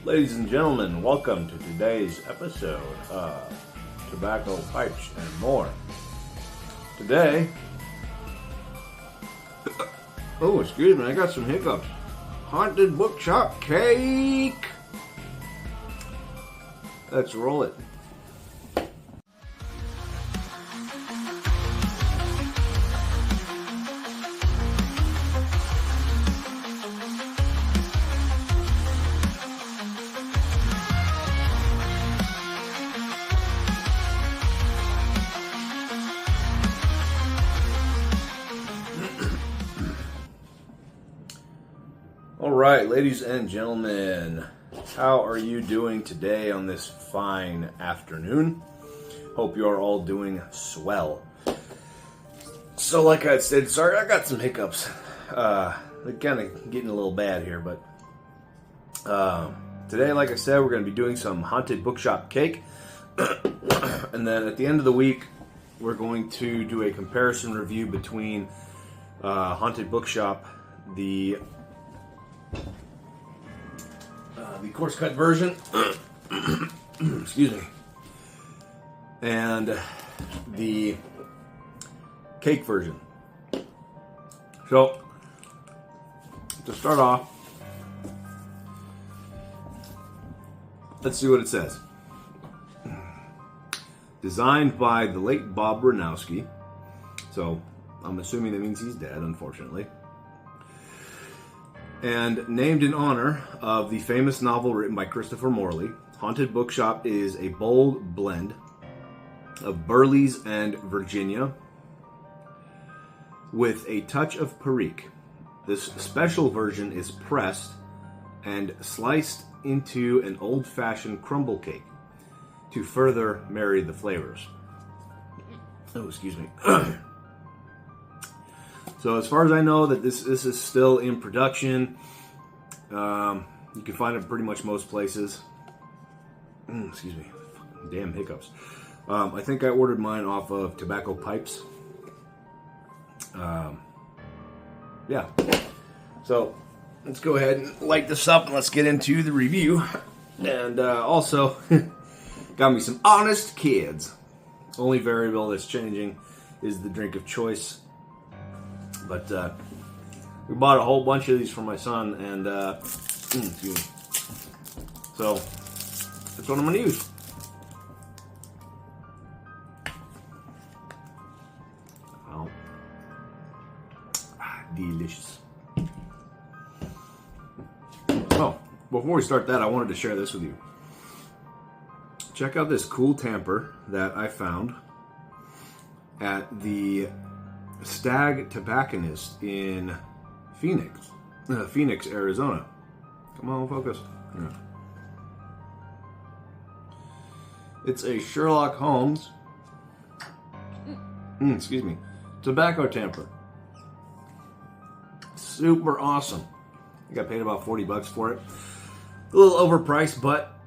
Ladies and gentlemen, welcome to today's episode of Tobacco, Pipes, and More. Today, oh, excuse me, I got some hiccups. Haunted Bookshop cake! Let's roll it. All right, ladies and gentlemen, how are you doing today on this fine afternoon? Hope you are all doing swell. So like I said, sorry, I got some hiccups. They're kind of getting a little bad here, but today, like I said, we're going to be doing some Haunted Bookshop cake. And then at the end of the week, we're going to do a comparison review between Haunted Bookshop, the coarse cut version, excuse me, and the cake version. So, to start off, let's see what it says. Designed by the late Bob Ranowski. So, I'm assuming that means he's dead, unfortunately. And named in honor of the famous novel written by Christopher Morley, Haunted Bookshop is a bold blend of Burley's and Virginia with a touch of Perique. This special version is pressed and sliced into an old-fashioned crumble cake to further marry the flavors. Oh, excuse me. So as far as I know, that this is still in production. You can find it pretty much most places. Excuse me, damn hiccups. I think I ordered mine off of Tobacco Pipes. Yeah. So let's go ahead and light this up and let's get into the review. And also, got me some Honest Kids. Only variable that's changing is the drink of choice. But we bought a whole bunch of these for my son, and excuse me. So that's what I'm going to use. Oh, delicious. Oh, before we start that, I wanted to share this with you. Check out this cool tamper that I found at the Stag Tobacconist in Phoenix, Arizona. Come on, focus. Yeah. It's a Sherlock Holmes, excuse me, tobacco tamper. Super awesome. I got paid about $40 for it. A little overpriced, but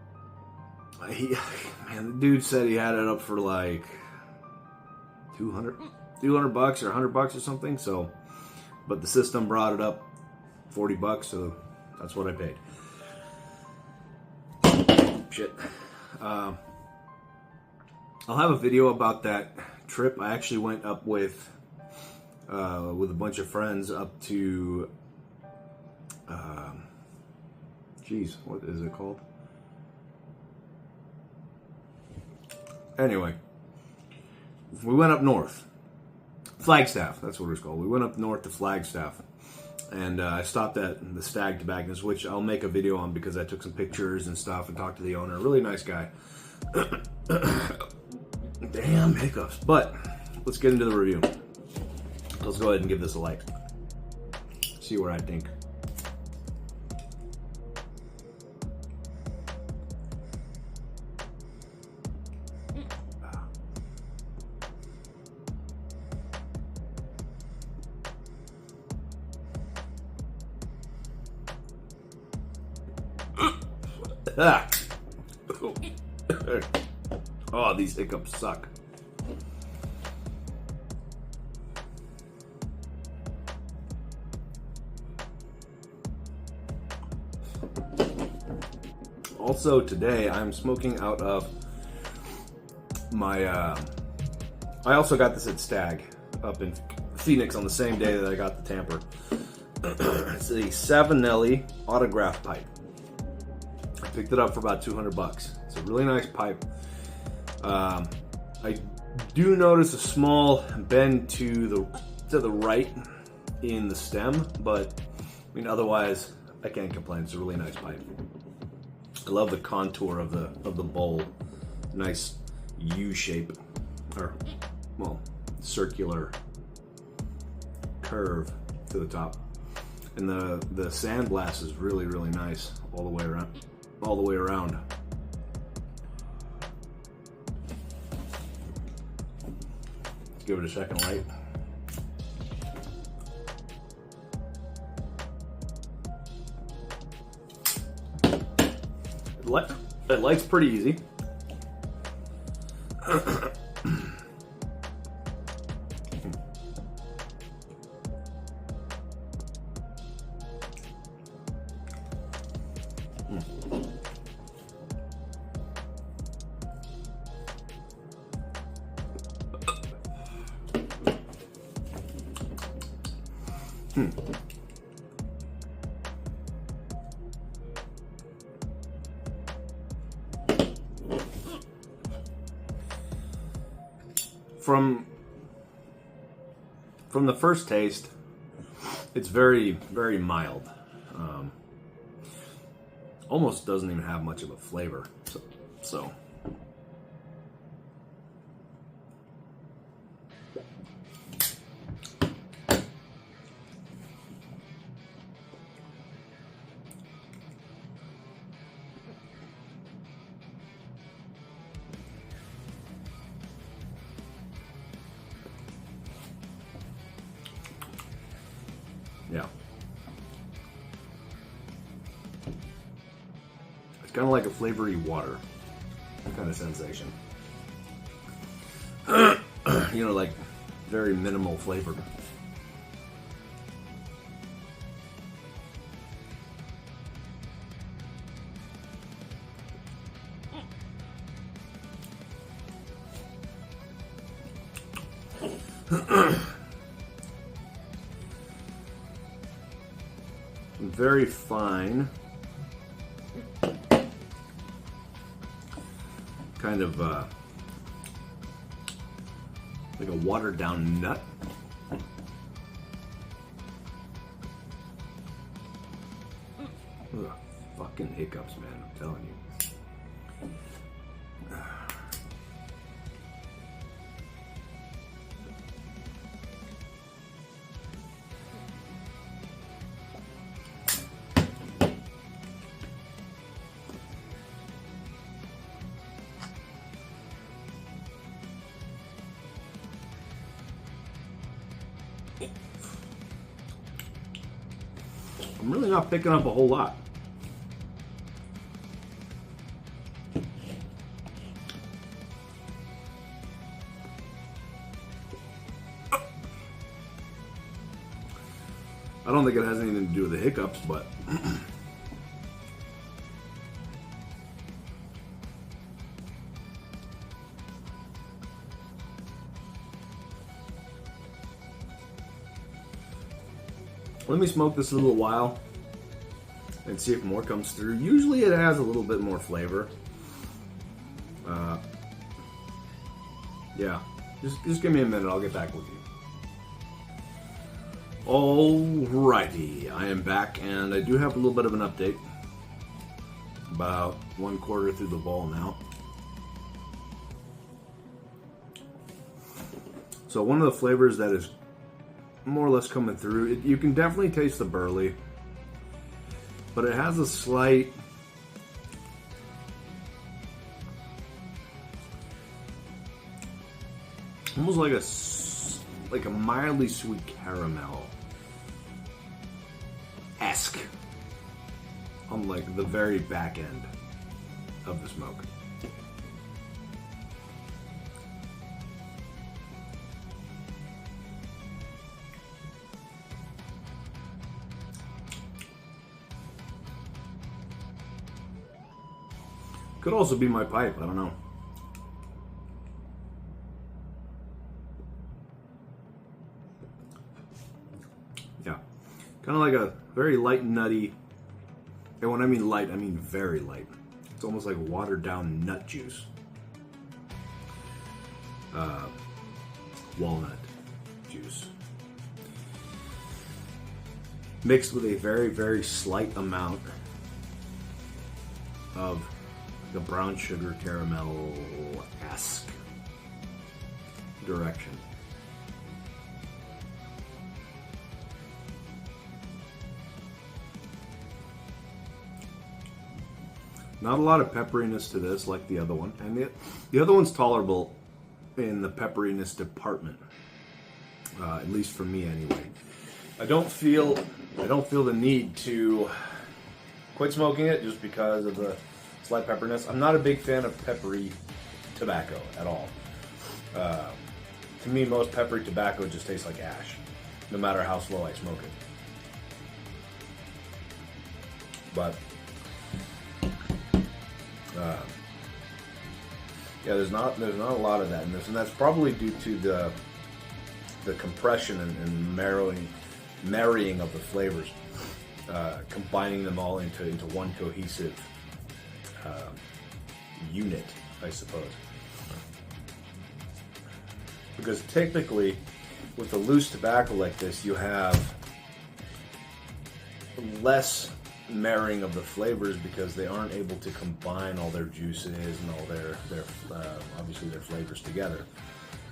the dude said he had it up for like $200 or $100 or something. So, but the system brought it up $40, so that's what I paid. Shit. I'll have a video about that trip. I actually went up with a bunch of friends up to what is it called? Anyway, we went up north. Flagstaff, that's what it's called. We went up north to Flagstaff, and I stopped at the Stag Tobacconist, which I'll make a video on because I took some pictures and stuff and talked to the owner. Really nice guy. Damn hiccups. But let's get into the review. Let's go ahead and give this a like. See where I think. Oh, these hiccups suck. Also today I'm smoking out of my, I also got this at Stag up in Phoenix on the same day that I got the tamper. It's a Savinelli autograph pipe. I picked it up for about 200 bucks. It's a really nice pipe. I do notice a small bend to the right in the stem, but I mean otherwise I can't complain. It's a really nice pipe. I love the contour of the bowl. Nice U shape, or well, circular curve to the top. And the sandblast is really, really nice all the way around. All the way around. Let's give it a second light. It lights pretty easy. From the first taste, it's very, very mild. Almost doesn't even have much of a flavor. So. Yeah. It's kind of like a flavory water kind of sensation. You know, like very minimal flavor. Very fine, kind of like a watered down nut. Ugh, fucking hiccups, man, I'm telling you. I'm really not picking up a whole lot. I don't think it has anything to do with the hiccups, but let me smoke this a little while and see if more comes through. Usually it has a little bit more flavor. Yeah, just give me a minute, I'll get back with you. Alrighty, I am back and I do have a little bit of an update. About 1/4 through the bowl now. So one of the flavors that is more or less coming through, you can definitely taste the burley, but it has a slight almost like a mildly sweet caramel esque on like the very back end of the smoke. Could also be my pipe, I don't know. Yeah, kind of like a very light, nutty, and when I mean light, I mean very light. It's almost like watered down nut juice. Walnut juice. Mixed with a very, very slight amount of the brown sugar caramel-esque direction. Not a lot of pepperiness to this like the other one. And the other one's tolerable in the pepperiness department. At least for me anyway. I don't feel the need to quit smoking it just because of the slight pepperiness. I'm not a big fan of peppery tobacco at all. To me, most peppery tobacco just tastes like ash, no matter how slow I smoke it. But yeah, there's not a lot of that in this, and that's probably due to the compression and marrying of the flavors, combining them all into one cohesive unit, I suppose. Because typically, with a loose tobacco like this, you have less marrying of the flavors because they aren't able to combine all their juices and all their obviously their flavors together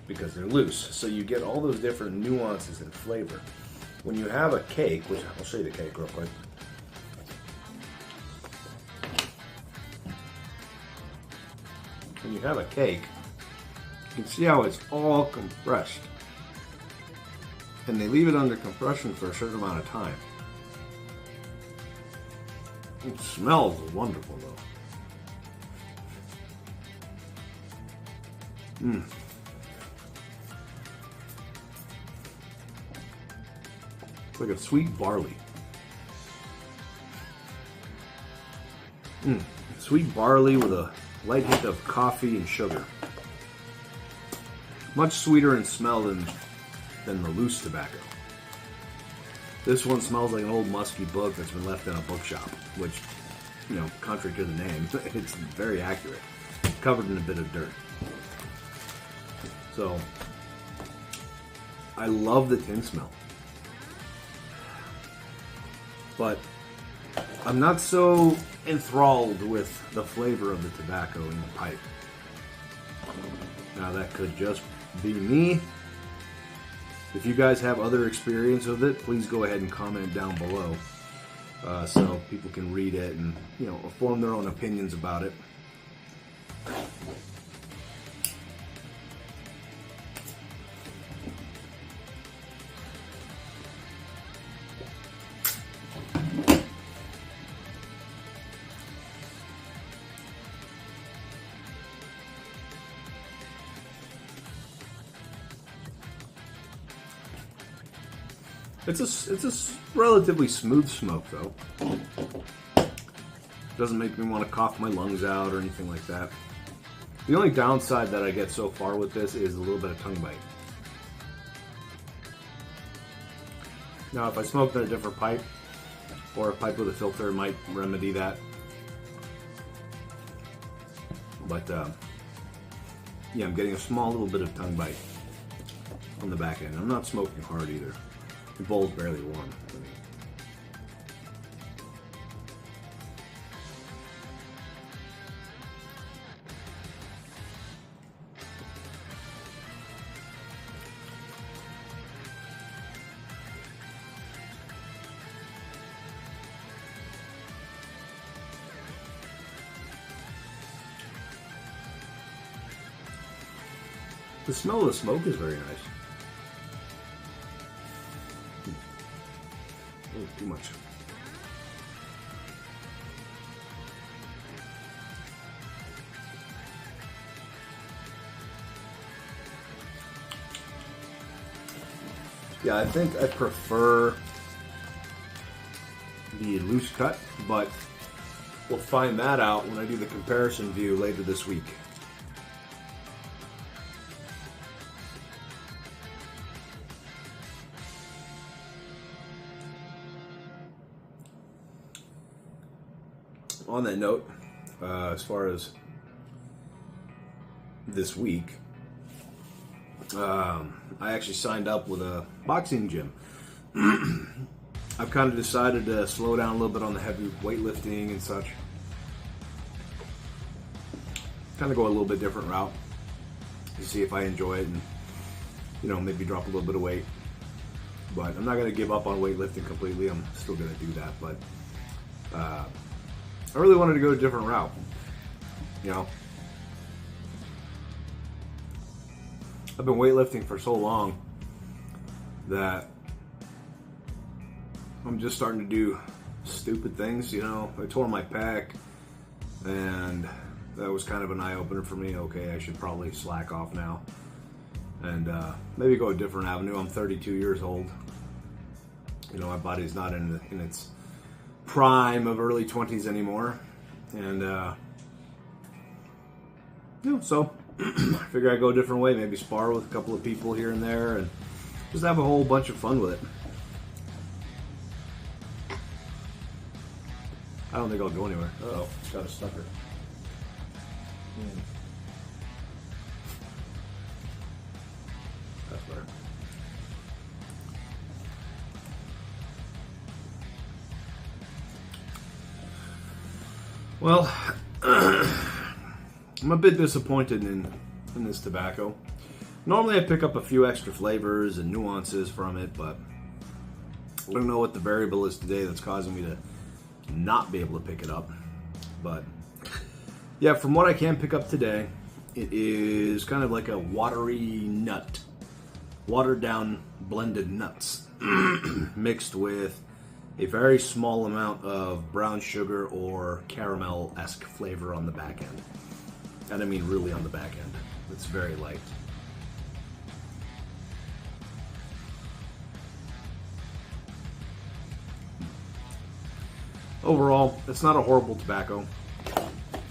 because they're loose. So you get all those different nuances in flavor. When you have a cake, which I'll show you the cake real quick. When you have a cake, you can see how it's all compressed. And they leave it under compression for a certain amount of time. It smells wonderful though. It's like a sweet barley. Sweet barley with a light hint of coffee and sugar. Much sweeter in smell than the loose tobacco. This one smells like an old musky book that's been left in a bookshop, which, you know, contrary to the name, it's very accurate. Covered in a bit of dirt. So, I love the tin smell. But I'm not so enthralled with the flavor of the tobacco in the pipe. Now that could just be me. If you guys have other experience with it, please go ahead and comment down below so people can read it and, you know, form their own opinions about it. It's a relatively smooth smoke though. Doesn't make me want to cough my lungs out or anything like that. The only downside that I get so far with this is a little bit of tongue bite. Now if I smoked in a different pipe, or a pipe with a filter, it might remedy that. But yeah, I'm getting a small little bit of tongue bite on the back end. I'm not smoking hard either. The bowl's barely warm. The smell of the smoke is very nice. Oh, too much. Yeah, I think I prefer the loose cut, but we'll find that out when I do the comparison view later this week. On that note, as far as this week, I actually signed up with a boxing gym. I've kind of decided to slow down a little bit on the heavy weightlifting and such. Kind of go a little bit different route to see if I enjoy it and, you know, maybe drop a little bit of weight. But I'm not going to give up on weightlifting completely. I'm still going to do that. But I really wanted to go a different route. You know, I've been weightlifting for so long that I'm just starting to do stupid things. You know, I tore my pec, and that was kind of an eye-opener for me. Okay, I should probably slack off now and maybe go a different avenue. I'm 32 years old. You know, my body's not in its prime of early 20s anymore, and you know, so I figure I'd go a different way. Maybe spar with a couple of people here and there, and just have a whole bunch of fun with it. I don't think I'll go anywhere. Uh-oh, it's got a sucker. That's better. Well, I'm a bit disappointed in this tobacco. Normally I pick up a few extra flavors and nuances from it, but I don't know what the variable is today that's causing me to not be able to pick it up. But yeah, from what I can pick up today, it is kind of like a watery nut, watered down blended nuts mixed with a very small amount of brown sugar or caramel-esque flavor on the back end. And I mean really on the back end. It's very light. Overall, it's not a horrible tobacco.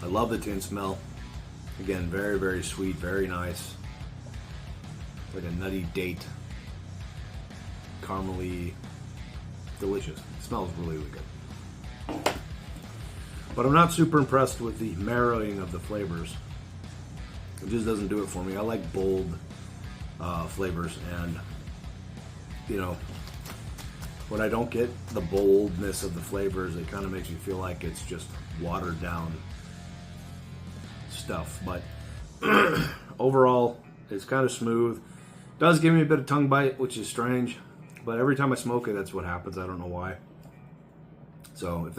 I love the tin smell. Again, very, very sweet, very nice. Like a nutty date. Caramely. Delicious. It smells really, really good. But I'm not super impressed with the marrowing of the flavors. It just doesn't do it for me. I like bold flavors, and you know, when I don't get the boldness of the flavors, it kind of makes me feel like it's just watered down stuff. But overall, it's kind of smooth. Does give me a bit of tongue bite, which is strange, but every time I smoke it, that's what happens. I don't know why. So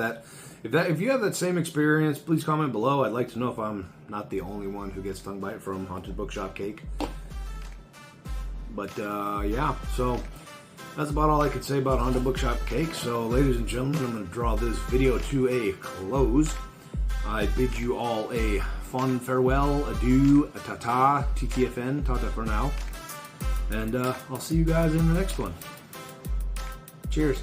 if you have that same experience, please comment below. I'd like to know if I'm not the only one who gets tongue bite from Haunted Bookshop cake. But yeah, so that's about all I could say about Haunted Bookshop cake. So ladies and gentlemen, I'm going to draw this video to a close. I bid you all a fond farewell, adieu, a ta-ta, TTFN, ta-ta for now. And I'll see you guys in the next one. Cheers.